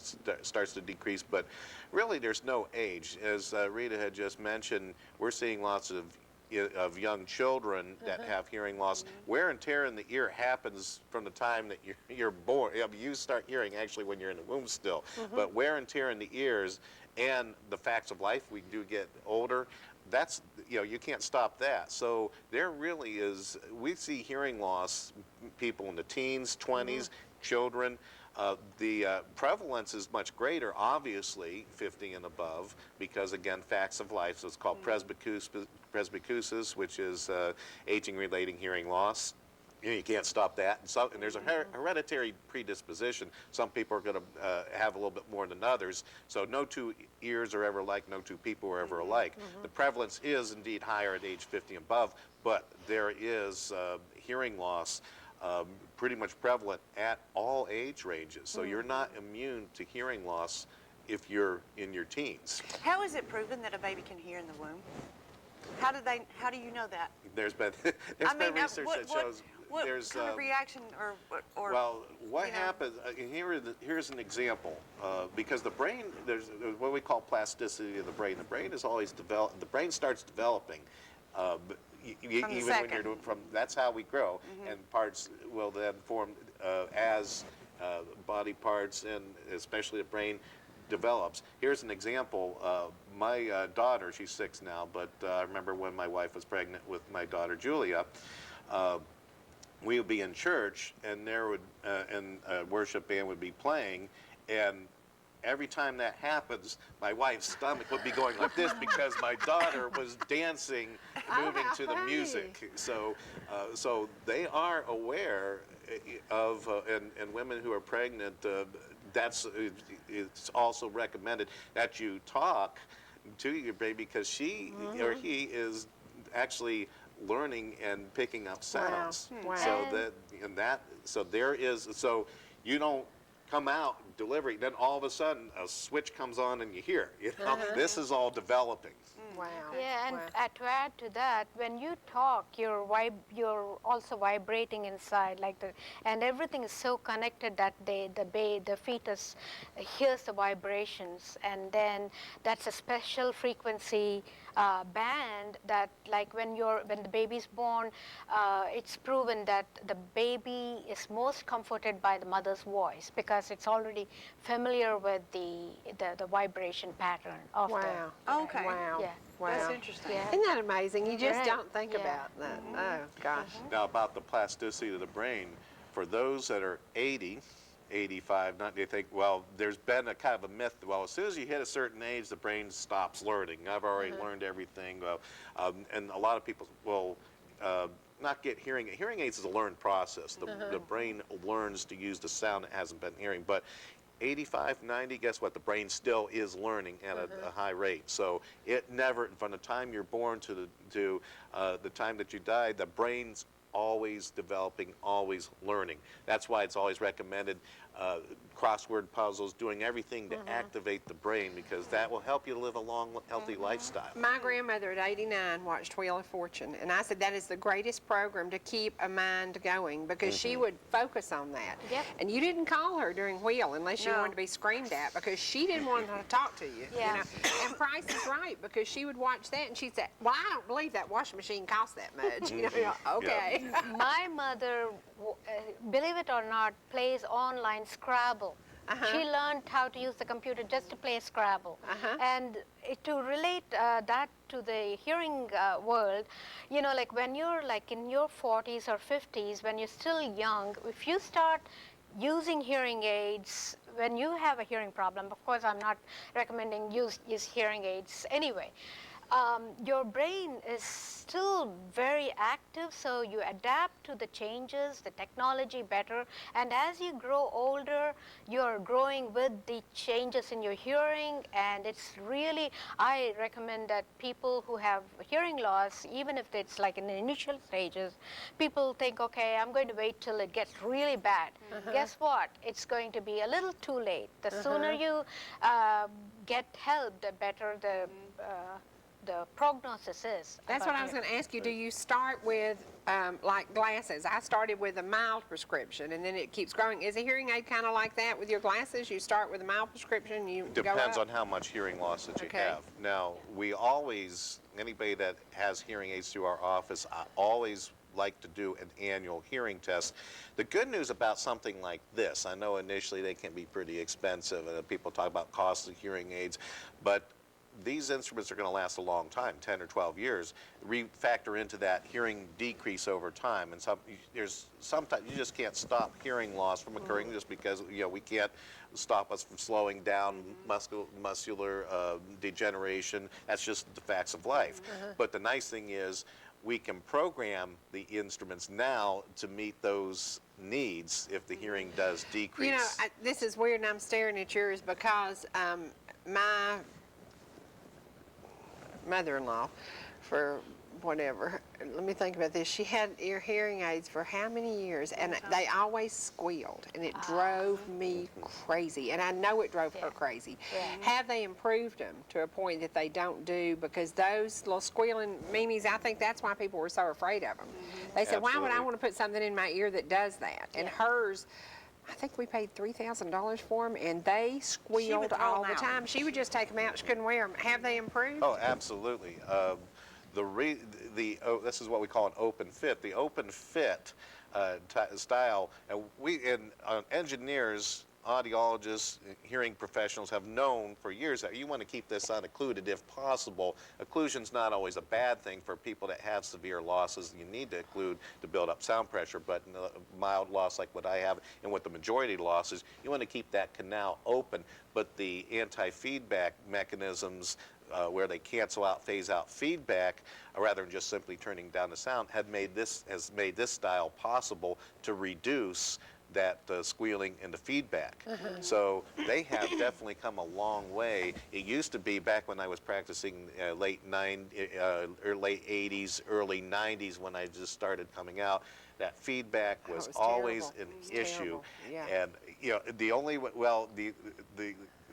starts to decrease, but really there's no age. As Rita had just mentioned, we're seeing lots of of young children that have hearing loss, wear and tear in the ear happens from the time that you're born. I mean, you start hearing actually when you're in the womb still, but wear and tear in the ears and the facts of life, we do get older. That's, you can't stop that. So there really is, we see hearing loss, people in the teens, 20s, children. The prevalence is much greater, obviously, 50 and above, because again, facts of life. So it's called presbycusis, which is aging-related hearing loss. You can't stop that. And there's a hereditary predisposition. Some people are going to have a little bit more than others. So no two ears are ever alike, no two people are ever alike. The prevalence is indeed higher at age 50 and above, but there is hearing loss pretty much prevalent at all age ranges. So you're not immune to hearing loss if you're in your teens. How is it proven that a baby can hear in the womb? How do you know that? There's been research that shows what there's kind of reaction or well, what happens? Here's an example. Because the brain, there's what we call plasticity of the brain. The brain is always developed. The brain starts developing. Even when you're doing that's how we grow, and parts will then form as body parts, and especially the brain develops. Here's an example. My daughter, she's 6 now, but I remember when my wife was pregnant with my daughter Julia. We would be in church, and there would and a worship band would be playing, and every time that happens, my wife's stomach would be going like this because my daughter was dancing, moving to the music. So, so they are aware of, and women who are pregnant, it's also recommended that you talk to your baby because she or he is actually learning and picking up sounds. Wow. So there is, so you don't come out delivery, then all of a sudden a switch comes on and you hear, this is all developing. Wow. Yeah, and Wow. to add to that, when you talk, you're also vibrating inside, and everything is so connected that the fetus hears the vibrations, and then that's a special frequency band that, like when the baby's born, it's proven that the baby is most comforted by the mother's voice because it's already familiar with the vibration pattern of Wow. Okay. Wow. Yeah. Wow. That's interesting. Yeah. Isn't that amazing? You just Right. don't think Yeah. about that. Oh, gosh. Now about the plasticity of the brain, for those that are 80, 85, they think, well, there's been a kind of a myth, well, as soon as you hit a certain age, the brain stops learning. I've already learned everything. And a lot of people will not get hearing. Hearing aids is a learned process. The brain learns to use the sound it hasn't been hearing. But 85, 90, guess what? The brain still is learning at a high rate. So it never, from the time you're born to the time that you die, the brain's always developing, always learning. That's why it's always recommended crossword puzzles, doing everything to activate the brain, because that will help you live a long, healthy lifestyle. My grandmother at 89 watched Wheel of Fortune, and I said that is the greatest program to keep a mind going because she would focus on that. Yep. And you didn't call her during Wheel unless you No. wanted to be screamed at because she didn't want to talk to you. Yeah. You know? And Price is Right, because she would watch that and she'd say, well, I don't believe that washing machine costs that much. You know, okay. My mother, believe it or not, plays online Scrabble. She learned how to use the computer just to play Scrabble. And to relate that to the hearing world, like when you're like in your 40s or 50s, when you're still young, if you start using hearing aids, when you have a hearing problem, of course I'm not recommending use hearing aids anyway, your brain is still very active, so you adapt to the changes, the technology better, and as you grow older, you're growing with the changes in your hearing, and it's really, I recommend that people who have hearing loss, even if it's like in the initial stages, people think, okay, I'm going to wait till it gets really bad. Guess what? It's going to be a little too late. The sooner you get help, the better the prognosis is. That's what I was going to ask you. Do you start with like glasses? I started with a mild prescription, and then it keeps growing. Is a hearing aid kind of like that with your glasses? You start with a mild prescription, you Depends go on how much hearing loss that you Okay. have. Now, we always, anybody that has hearing aids through our office, I always like to do an annual hearing test. The good news about something like this, I know initially they can be pretty expensive, and people talk about costly hearing aids, but these instruments are going to last a long time, 10 or 12 years. Factor into that hearing decrease over time, and sometimes you just can't stop hearing loss from occurring just because we can't stop us from slowing down muscular degeneration. That's just the facts of life. But the nice thing is we can program the instruments now to meet those needs if the hearing does decrease. You know, this is weird, and I'm staring at yours because my mother-in-law, for whatever, let me think about this, she had ear hearing aids for how many years, and they always squealed, and it drove me crazy, and I know it drove her crazy. Have they improved them to a point that they don't do, because those little squealing memes, I think that's why people were so afraid of them. They said, why would I want to put something in my ear that does that? And hers, I think we paid $3,000 for them, and they squealed all the time. She would just take them out. She couldn't wear them. Have they improved? Oh, absolutely. This is what we call an open fit. The open fit style, and engineers, audiologists, hearing professionals have known for years that you want to keep this unoccluded if possible. Occlusion's not always a bad thing for people that have severe losses. You need to occlude to build up sound pressure, but in a mild loss like what I have and with the majority of losses, you want to keep that canal open. But the anti-feedback mechanisms where they cancel out, phase out feedback, rather than just simply turning down the sound, has made this style possible to reduce that squealing and the feedback. So they have definitely come a long way. It used to be back when I was practicing late 80s, early 90s when I just started coming out, that feedback was always an issue. And the only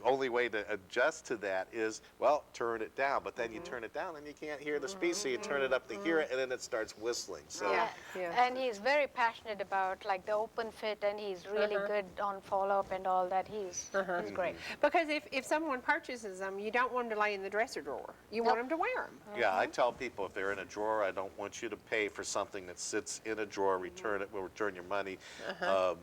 only way to adjust to that is, well, turn it down. But then you turn it down and you can't hear the speech, so you turn it up to hear it, and then it starts whistling. So. And he's very passionate about like the open fit, and he's really good on follow-up and all that. He's great. Because if someone purchases them, you don't want them to lay in the dresser drawer. You want them to wear them. Yeah, I tell people if they're in a drawer, I don't want you to pay for something that sits in a drawer. Return it. We'll return your money. A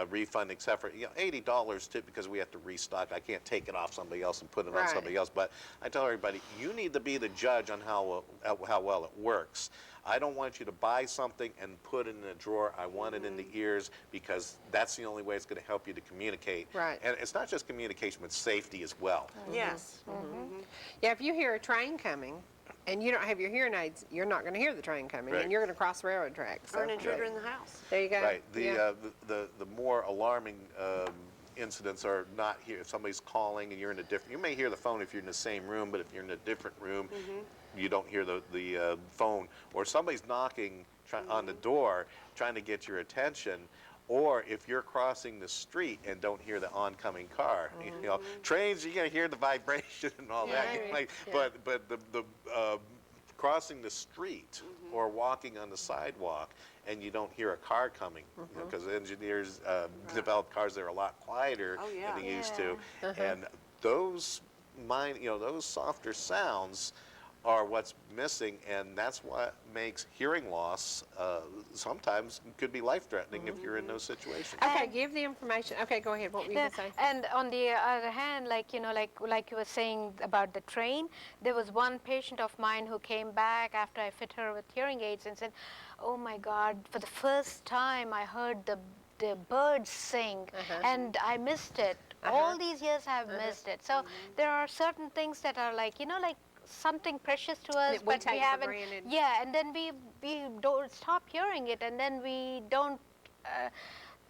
refund, except for $80 too, because we have to restock. I can't take it off somebody else and put it on somebody else. But I tell everybody, you need to be the judge on how well it works. I don't want you to buy something and put it in a drawer. I want it in the ears, because that's the only way it's going to help you to communicate. Right. And it's not just communication, but safety as well. Yes. Yeah, if you hear a train coming and you don't have your hearing aids, you're not going to hear the train coming, and you're going to cross the railroad tracks. Or an intruder in the house. There you go. Right. The more alarming incidents are not here. If somebody's calling and you're in a different, you may hear the phone if you're in the same room, but if you're in a different room, you don't hear the phone. Or somebody's knocking on the door trying to get your attention. Or if you're crossing the street and don't hear the oncoming car, trains, you're gonna hear the vibration and all that. But the crossing the street or walking on the sidewalk and you don't hear a car coming, because engineers developed cars that are a lot quieter than they used to, and those those softer sounds are what's missing, and that's what makes hearing loss sometimes could be life-threatening if you're in those situations. Okay, give the information. Okay, go ahead. What were you going to say? And on the other hand, like you were saying about the train, there was one patient of mine who came back after I fit her with hearing aids and said, "Oh my God, for the first time I heard the birds sing, and I missed it. All these years I've missed it." So there are certain things that are like something precious to us, but we haven't. And then we don't stop hearing it, and then we don't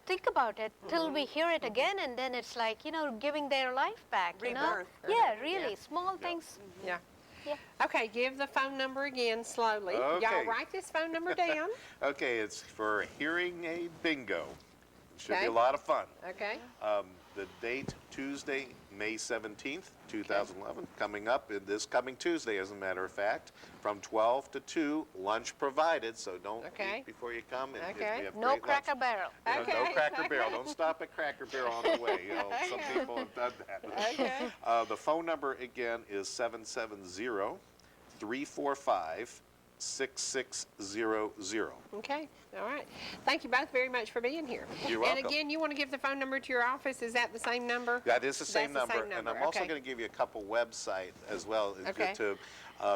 think about it till we hear it again, and then it's like giving their life back. Rebirth. Yeah, really small things. Yeah. Okay, give the phone number again slowly. Okay. Y'all write this phone number down. Okay, it's for hearing aid bingo. It should be a lot of fun. Okay. The date, Tuesday, May 17th, 2011, coming up this coming Tuesday, as a matter of fact, from 12 to 2, lunch provided, so don't eat before you come. And we have No great Cracker lunch. Barrel. No Cracker Barrel. Don't stop at Cracker Barrel on the way. Some people have done that. Okay. The phone number again is 770-386-8255. 345-6600. Okay, all right. Thank you both very much for being here. You're welcome. And again, you want to give the phone number to your office? Is that the same number? That is the same That's the number. same And I'm also okay. going to give you a couple websites as well Okay.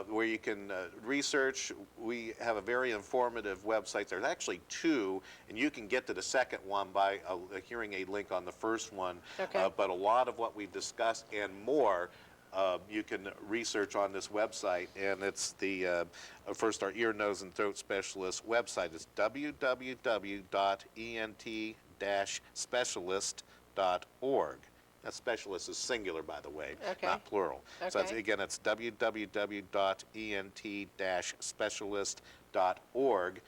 where you can research. We have a very informative website. There's actually two, and you can get to the second one by a hearing aid link on the first one. Okay. But a lot of what we've discussed and more you can research on this website, and it's the first our ear, nose, and throat specialist website is www.ent-specialist.org. That specialist is singular, by the way, Okay. not plural. So Okay. again, it's www.ent-specialist.org.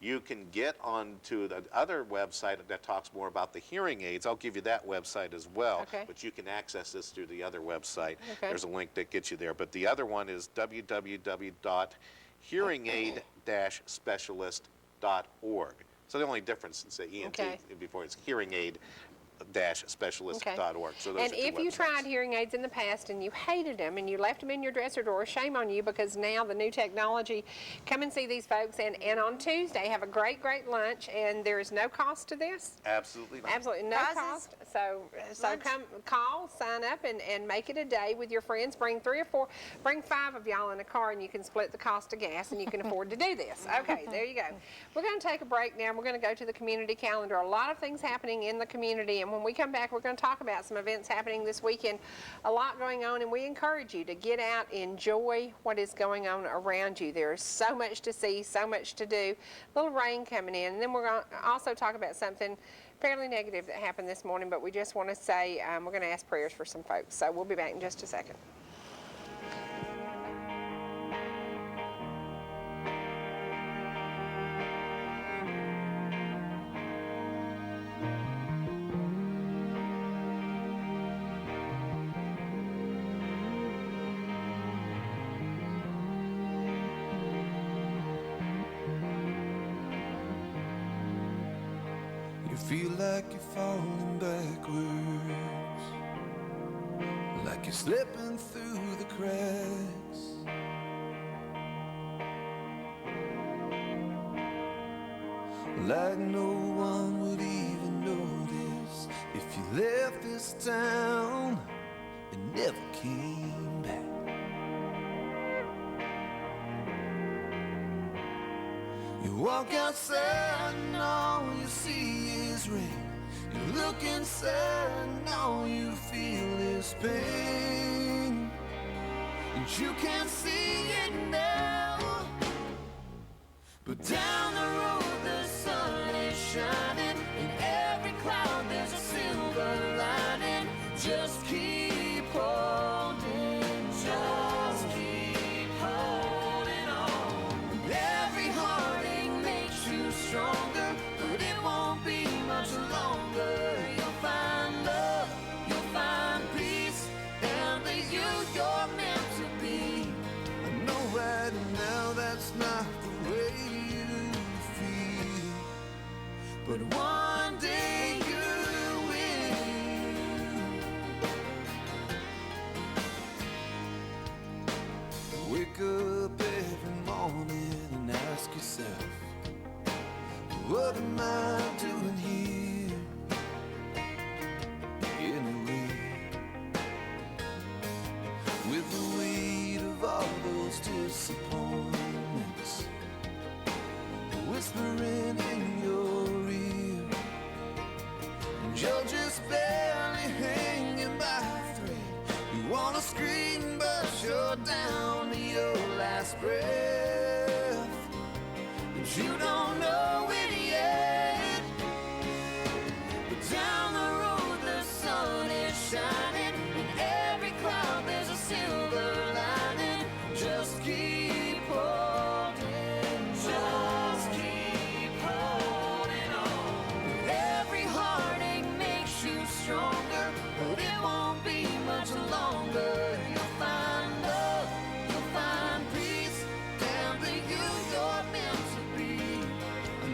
You can get onto the other website that talks more about the hearing aids. I'll give you that website as well, Okay. but you can access this through the other website. Okay. There's a link that gets you there. But the other one is www.hearingaid-specialist.org. So the only difference is the ENT Okay. before it's hearing aid-specialist.org. So those And are two if you websites. tried hearing aids in the past and you hated them and you left them in your dresser drawer, shame on you, because now the new technology, come and see these folks. And on Tuesday, have a great, great lunch, and there is no cost to this. Absolutely not. Absolutely no Prizes? cost. So Lunch? come, call, sign up, and make it a day with your friends. Bring 3 or 4, bring 5 of y'all in a car, and you can split the cost of gas, and you can afford to do this. Okay, there you go. We're going to take a break now. We're going to go to the community calendar. A lot of things happening in the community, and when we come back, we're going to talk about some events happening this weekend. A lot going on, and we encourage you to get out, enjoy what is going on around you. There's so much to see, so much to do. A little rain coming in, and then we're going to also talk about something fairly negative that happened this morning, but we just want to say we're going to ask prayers for some folks. So we'll be back in just a second. You feel like you're falling backwards, like you're slipping through the cracks. Like no one would even notice if you left this town and never came back. You walk outside and all you see is rain. You look inside and all you feel is pain. And you can't see it now, but down the road the sun is shining. In every cloud there's a silver lining. Just keep holding, just keep holding on. Every heartache makes you stronger, but it won't be much longer. You'll find love, you'll find peace, and the you you're meant to be. I know right now that's not the way you feel, but one day you will. Wake up every morning and ask yourself, what am I doing here? Anyway, with the weight of all those disappointments whispering in your ear, and you're just barely hanging by a thread. You wanna scream, but you're down to your last breath, and you don't know it yet. But down the road the sun is shining. In every cloud there's a silver lining. Just keep holding, just keep holding on. Every heartache makes you stronger, but it won't be much longer. You'll find love, you'll find peace, and the you you're meant to be. I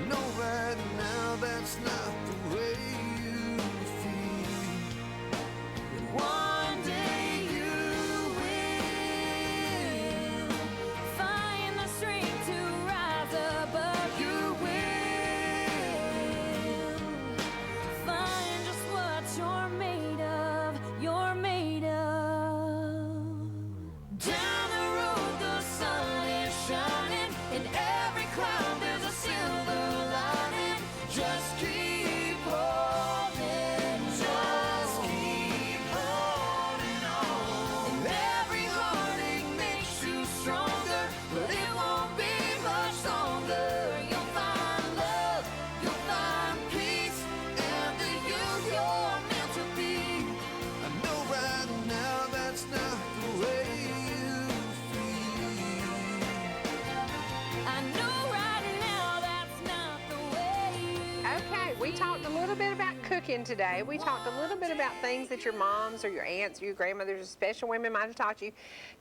little bit about cooking today. We talked a little bit about things that your moms or your aunts or your grandmothers or special women might have taught you.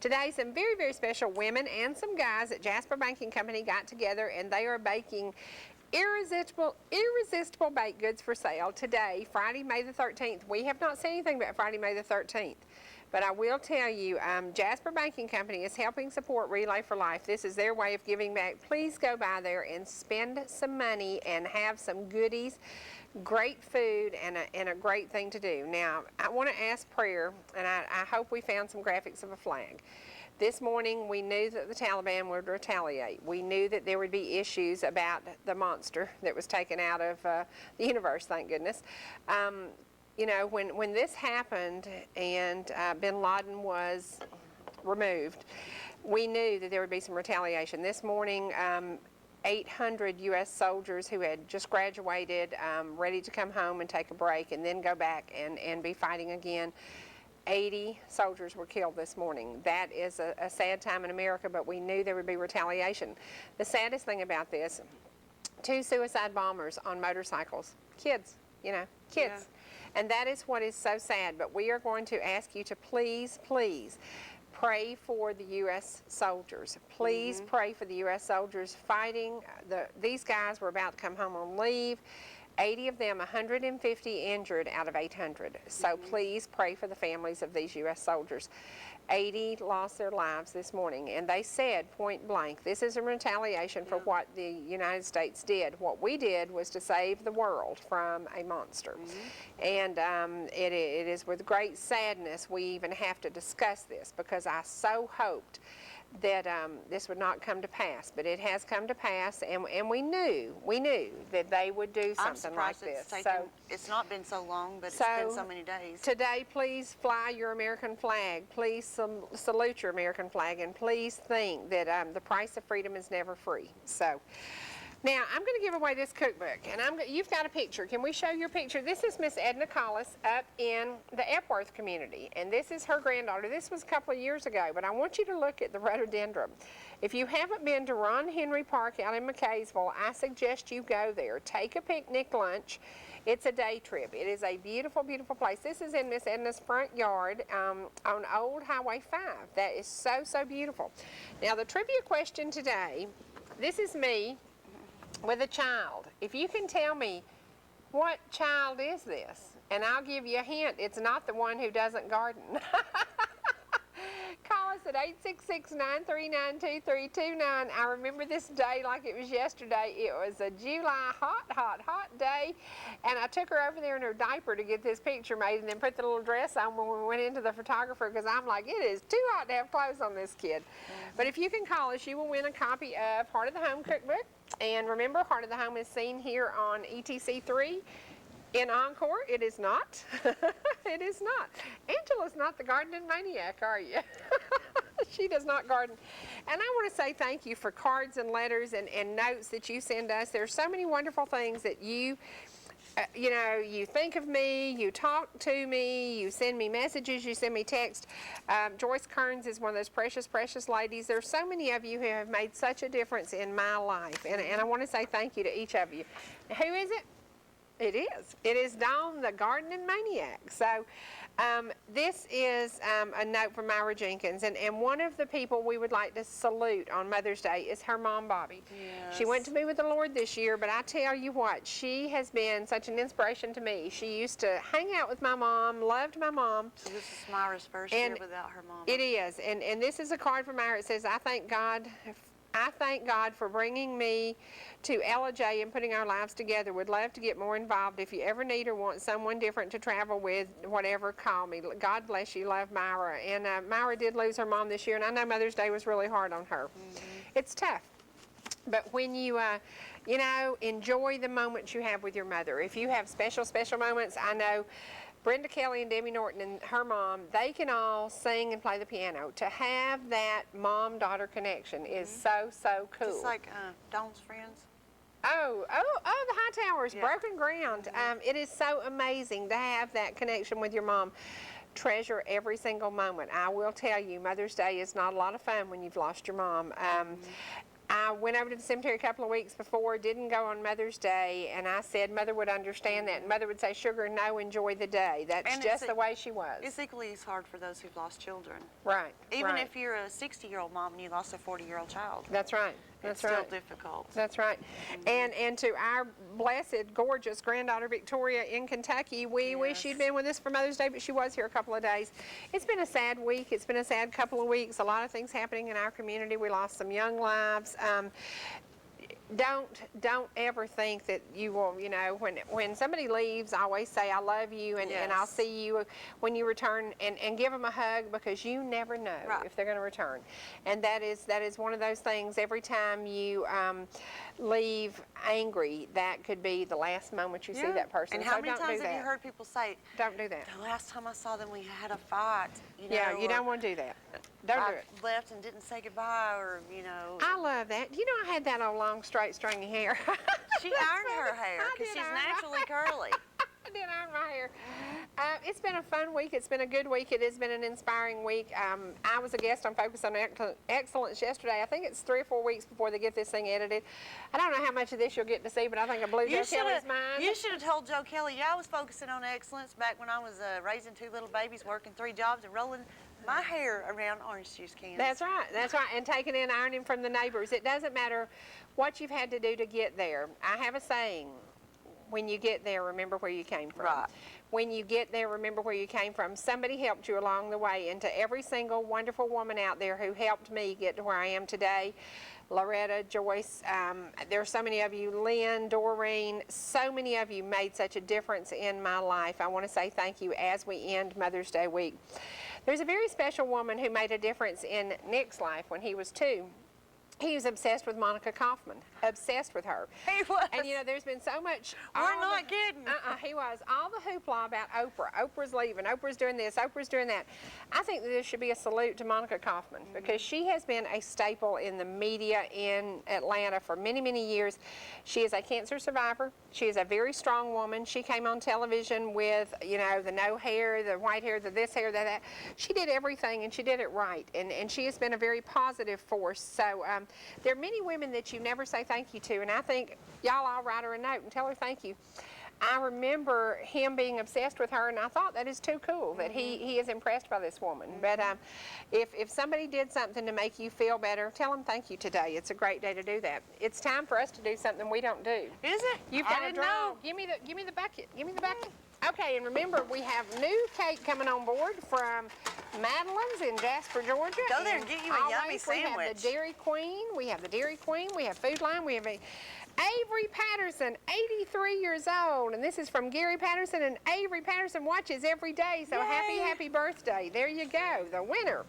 Today, some very, very special women and some guys at Jasper Baking Company got together, and they are baking irresistible baked goods for sale today, Friday, May the 13th. We have not said anything about Friday, May the 13th. But I will tell you, Jasper Baking Company is helping support Relay for Life. This is their way of giving back. Please go by there and spend some money and have some goodies, great food, and a great thing to do. Now, I want to ask prayer, and I hope we found some graphics of a flag. This morning, we knew that the Taliban would retaliate. We knew that there would be issues about the monster that was taken out of the universe, thank goodness. You know, when this happened and bin Laden was removed, we knew that there would be some retaliation. This morning, 800 U.S. soldiers who had just graduated, ready to come home and take a break and then go back and be fighting again. 80 soldiers were killed this morning. That is a sad time in America, but we knew there would be retaliation. The saddest thing about this, 2 suicide bombers on motorcycles. Kids, you know, kids. Yeah. And that is what is so sad. But we are going to ask you to please, please pray for the U.S. soldiers. Please pray for the U.S. soldiers fighting. These guys were about to come home on leave. 80 of them, 150 injured out of 800. So please pray for the families of these U.S. soldiers. 80 lost their lives this morning, and they said point blank, this is a retaliation for what the United States did. What we did was to save the world from a monster. And it is with great sadness we even have to discuss this, because I so hoped that this would not come to pass, but it has come to pass, and we knew that they would do something like this. It's not been so long, but it's been so many days. Today, please fly your American flag. Please salute your American flag, and please think that the price of freedom is never free. So. Now, I'm going to give away this cookbook, and you've got a picture. Can we show your picture? This is Miss Edna Collis up in the Epworth community, and this is her granddaughter. This was a couple of years ago, but I want you to look at the rhododendron. If you haven't been to Ron Henry Park out in McKaysville, I suggest you go there. Take a picnic lunch. It's a day trip. It is a beautiful, beautiful place. This is in Miss Edna's front yard on Old Highway 5. That is so, so beautiful. Now, the trivia question today, this is me with a child. If you can tell me what child is this, and I'll give you a hint, it's not the one who doesn't garden. Call us at 866-939-2329. I remember this day like it was yesterday. It was a July hot day, and I took her over there in her diaper to get this picture made and then put the little dress on when we went into the photographer, because I'm like, it is too hot to have clothes on this kid. But if you can call us, you will win a copy of Heart of the Home Cookbook. And remember, Heart of the Home is seen here on ETC3. In Encore, it is not. It is not. Angela's not the gardening maniac, are you? She does not garden. And I want to say thank you for cards and letters and notes that you send us. There are so many wonderful things that you know, you think of me, you talk to me, you send me messages, you send me text. Joyce Kearns is one of those precious, precious ladies. There are so many of you who have made such a difference in my life, and I want to say thank you to each of you. Who is it? It is. It is Dawn, the gardening maniac. So this is a note from Myra Jenkins, and one of the people we would like to salute on Mother's Day is her mom, Bobby. Yes. She went to be with the Lord this year, but I tell you what, she has been such an inspiration to me. She used to hang out with my mom, loved my mom. So this is Myra's first year without her mom. It is, and this is a card from Myra. It says, I thank God for bringing me to Ella J and putting our lives together. Would love to get more involved. If you ever need or want someone different to travel with, whatever, call me. God bless you. Love, Myra. And Myra did lose her mom this year, and I know Mother's Day was really hard on her. It's tough. But when you, you know, enjoy the moments you have with your mother. If you have special, special moments, I know Brenda Kelly and Debbie Norton and her mom, they can all sing and play the piano. To have that mom-daughter connection is so, so cool. Just like Dawn's friends. Oh, the Hightowers, yeah. Broken ground. It is so amazing to have that connection with your mom. Treasure every single moment. I will tell you, Mother's Day is not a lot of fun when you've lost your mom. I went over to the cemetery a couple of weeks before, didn't go on Mother's Day, and I said Mother would understand that. And Mother would say, Sugar, no, enjoy the day. That's And just the way she was. It's equally as hard for those who've lost children. Right. Even right. if you're a 60-year-old mom and you lost a 40-year-old child. That's right. That's it's right. still difficult. That's right. And to our blessed, gorgeous granddaughter Victoria in Kentucky, we wish she'd been with us for Mother's Day, but she was here a couple of days. It's been a sad week. It's been a sad couple of weeks. A lot of things happening in our community. We lost some young lives. Don't ever think that you will, you know, when somebody leaves, I always say I love you and I'll see you when you return, and give them a hug, because you never know if they're going to return. And that is one of those things. Every time you leave angry, that could be the last moment you see that person. And how many times have you heard people say, don't do that. The last time I saw them, we had a fight. You know, Yeah, you don't want to do that. Don't do it. Left and didn't say goodbye, or, you know. I love that. You know, I had that on long, straight, stringy hair. She ironed her hair because she's naturally curly. I did iron my hair. It's been a fun week. It's been a good week. It has been an inspiring week. I was a guest on Focus on Excellence yesterday. I think it's 3 or 4 weeks before they get this thing edited. I don't know how much of this you'll get to see, but I think I blew Joe Kelly's mind. You should have told Joe Kelly, I was focusing on excellence back when I was raising 2 little babies, working 3 jobs, and rolling my hair around orange juice cans. That's right. That's right. And taking in ironing from the neighbors. It doesn't matter what you've had to do to get there. I have a saying. When you get there, remember where you came from. Right. When you get there, remember where you came from. Somebody helped you along the way. And to every single wonderful woman out there who helped me get to where I am today, Loretta, Joyce, there are so many of you, Lynn, Doreen, so many of you made such a difference in my life. I want to say thank you as we end Mother's Day week. There's a very special woman who made a difference in Nick's life when he was 2. He was obsessed with Monica Kaufman, obsessed with her. He was. And, you know, there's been so much. We're not kidding. He was. All the hoopla about Oprah. Oprah's leaving. Oprah's doing this. Oprah's doing that. I think that there should be a salute to Monica Kaufman, because she has been a staple in the media in Atlanta for many, many years. She is a cancer survivor. She is a very strong woman. She came on television with, you know, the no hair, the white hair, the this hair, that. She did everything, and she did it right. And she has been a very positive force. So there are many women that you never say thank you to, and I think y'all all write her a note and tell her thank you. I remember him being obsessed with her, and I thought that is too cool that he is impressed by this woman. But if somebody did something to make you feel better, tell them thank you today. It's a great day to do that. It's time for us to do something we don't do. Is it? You've I got to didn't draw. know. Give me the bucket. Give me the bucket. Okay, and remember, we have new cake coming on board from Madeline's in Jasper, Georgia. Go there and get you a yummy sandwich. We have the Dairy Queen. We have the Dairy Queen. We have Food Line. We have Avery Patterson, 83 years old, and this is from Gary Patterson, and Avery Patterson watches every day, so Yay. happy birthday. There you go, the winner.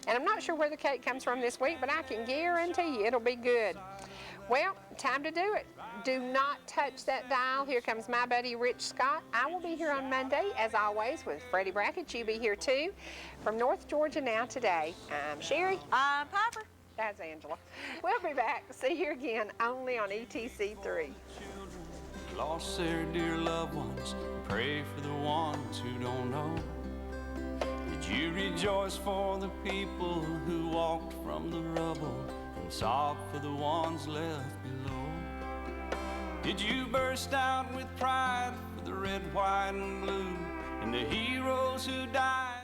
And I'm not sure where the cake comes from this week, but I can guarantee you it'll be good. Well, time to do it. Do not touch that dial. Here comes my buddy Rich Scott. I will be here on Monday, as always, with Freddie Brackett. You be here too. From North Georgia Now Today, I'm Sherry. I'm Piper. That's Angela. We'll be back. See you again only on ETC3. Lost their dear loved ones. Pray for the ones who don't know. Did you rejoice for the people who walked from the rubble and sob for the ones left below? Did you burst out with pride for the red, white, and blue and the heroes who died?